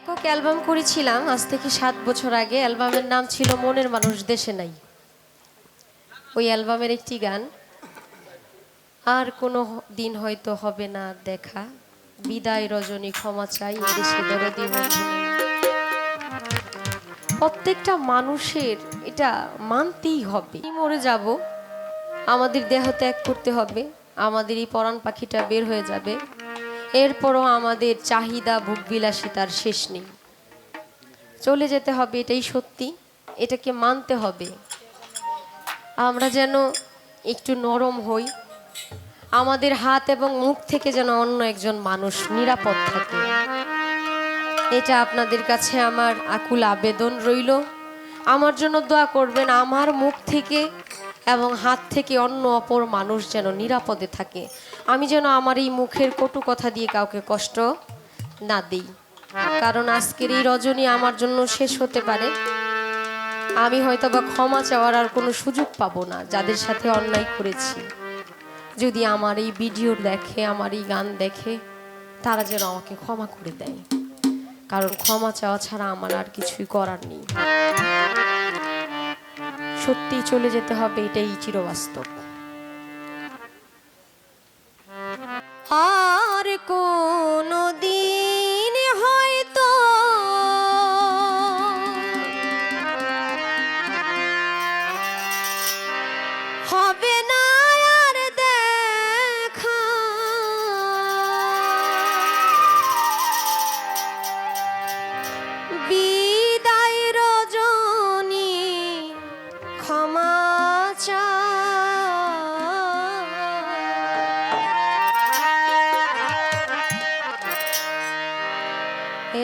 একক অ্যালবাম করেছিলাম আজ থেকে 7 বছর আগে। অ্যালবামের নাম ছিল মনের মানুষ দেশে নাই। ওই অ্যালবামের একটি গান, আর কোনো দিন হয়তো হবে না আর দেখা, বিদায় রজনী ক্ষমা চাই এদেশে দরদি বন্ধু নেই। প্রত্যেকটা মানুষের এটা মানতেই হবে, মরে যাব, আমাদের দেহ ত্যাগ করতে হবে, আমাদের এই পরাণ পাখিটা বের হয়ে যাবে, এরপরও আমাদের চাহিদা ভোগবিলাসিতার শেষ নেই। চলে যেতে হবে, এটাই সত্যি, এটাকে মানতে হবে। আমরা যেন একটু নরম হই, আমাদের হাত এবং মুখ থেকে যেন অন্য একজন মানুষ নিরাপদ থাকে। এটা আপনাদের কাছে আমার আকুল আবেদন রইল। আমার জন্য দোয়া করবেন, আমার মুখ থেকে এবং হাত থেকে অন্য অপর মানুষ যেন নিরাপদে থাকে। আমি যেন আমার এই মুখের কটু কথা দিয়ে কাউকে কষ্ট না দিই, কারণ আজকের এই রজনী আমার জন্য শেষ হতে পারে। আমি হয়তো বা ক্ষমা চাওয়ার আর কোনো সুযোগ পাবো না। যাদের সাথে অন্যায় করেছি, যদি আমার এই ভিডিও দেখে, আমার এই গান দেখে, তারা যেন আমাকে ক্ষমা করে দেয়, কারণ ক্ষমা চাওয়া ছাড়া আমার আর কিছুই করার নেই। সত্যি চলে যেতে হবে, এটাই চিরবাস্তব। আর কোনো দিন হয়তো হবে না আর দেখা, বিদায় রজনী ক্ষমা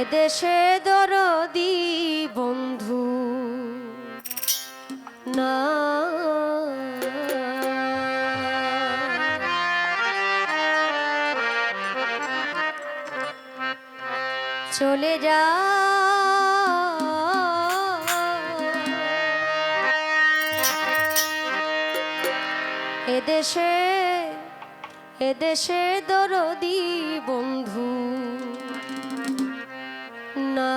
এদেশে দরদি বন্ধু না। চলে যা এদেশে, এদেশে দরদি বন্ধু না।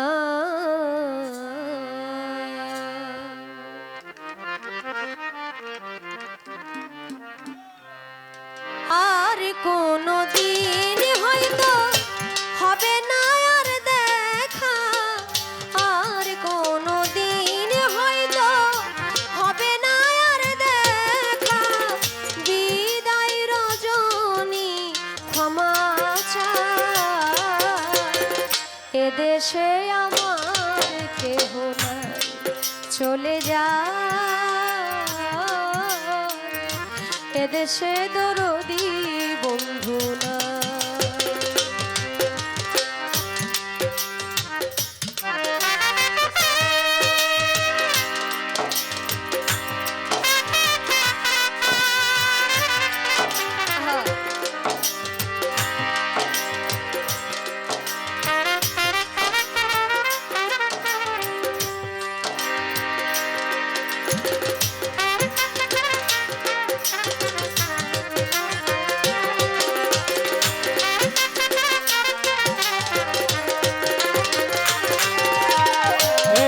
আর কোনো দিন হয়তো হবে না আর দেখা, আর কোনো দিন হয়তো হবে না আর দেখা, বিদায় রজনী ক্ষমা চাই এদেশে আমার কেহ নাই। চলে যা এদেশে দরদি বন্ধু না।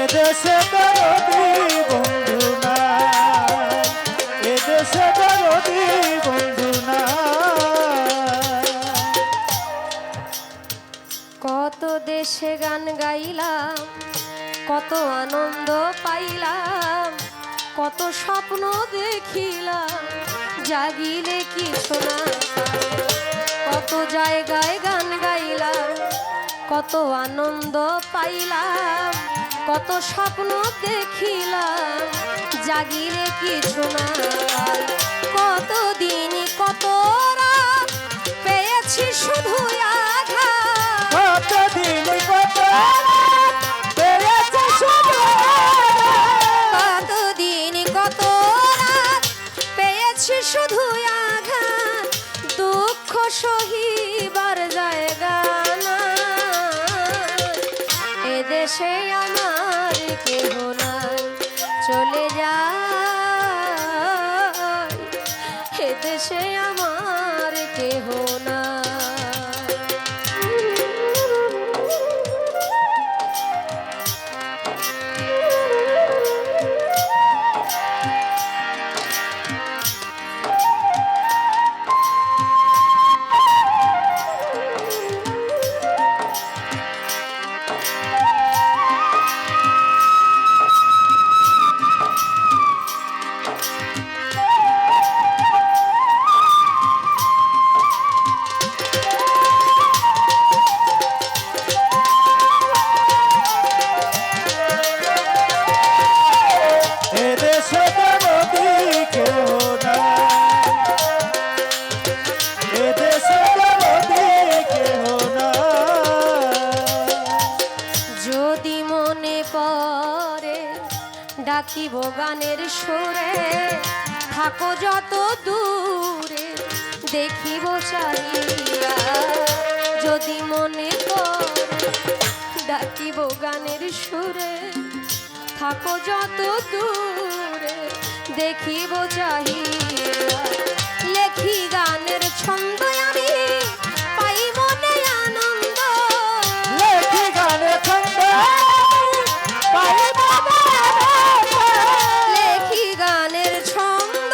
এদেশে দরদি বন্ধু নাই, এদেশে দরদি বন্ধু নাই। কত দেশে গান গাইলাম, কত আনন্দ পাইলাম, কত স্বপ্ন দেখিলাম, জাগিলে কিছু না পাই। কত জায়গায় গান গাইলাম, কত আনন্দ পাইলাম, কত স্বপ্ন দেখিলাম, জাগিলে কিছু না পাই। কত দিন কত রাত পেয়েছি শুধু আঘাত, কত দিন কত রাত পেয়েছি শুধু আঘাত, কত দিন কত রাত পেয়েছি শুধু আঘাত, দুঃখ সহিবার জায়গা না। এদেশে আমার কেহ নাই, চলে যায় এদেশে আমার কেহ নাই। যদি মনে পড়ে ডাকিব গানের সুরে, থাকো যত দূরে দেখিব চাহিয়া। যদি মনে পড়ে ডাকিব গানের সুরে, থাকো যত দূরে দেখিব চাহিয়া। লেখি গানের ছন্দ আমি পাই মনে আনন্দ, লেখি গানে ছন্দ পাই মনে আনন্দ। লেখি গানের ছন্দ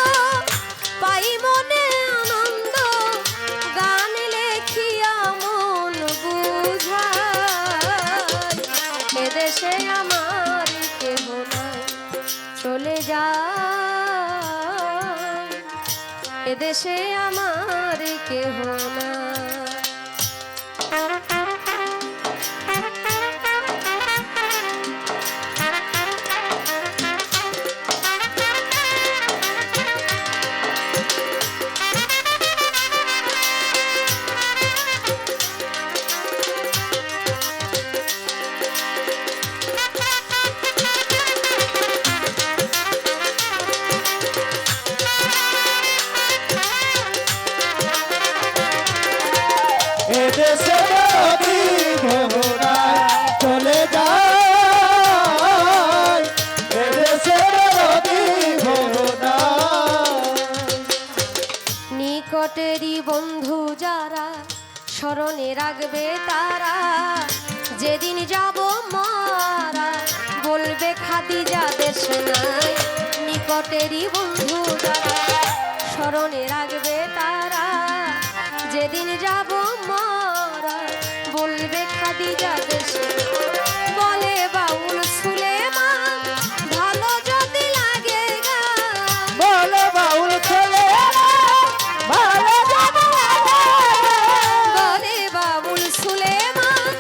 পাই মনে আনন্দ, গান লেখিয়া মন বুঝাই। এদেশে আমার কেহ নাই চলে যায়, এদেশে আমার কেহ নাই। এদেশে যদি ভোরা চলে যায়, এদেশে যদি ভোরা। নিকটেরই বন্ধু যারা স্মরণে রাখবে তারা, যেদিন যাব মারা বলবে খাদিজা দেশে নাই। নিকটেরই বন্ধু যারা স্মরণে রাখবে তারা, যেদিন যাব মারা বলবে খাদিজা দেশে। বলে বাউল সুলেমান ভালো যদি লাগে গান, বলে বাউল ছেলে ভালো যাবে। বলে বাবুল সুলেমান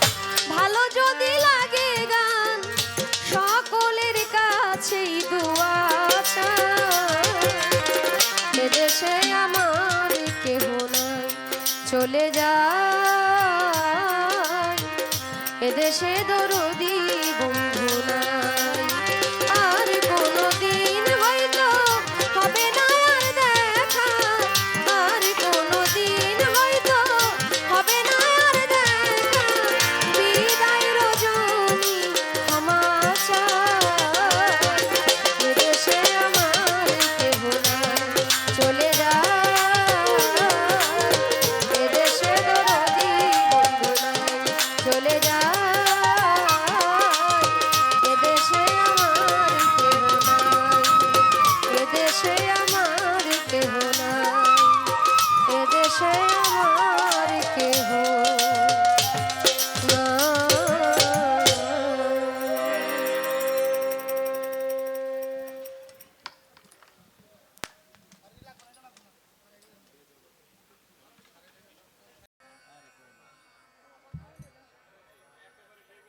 ভালো যদি লাগে গান, সকলের কাছেই দুয়া চাই। এদেশে আমার কেহ নাই চলে যায়, এদেশে দরদি বন্ধু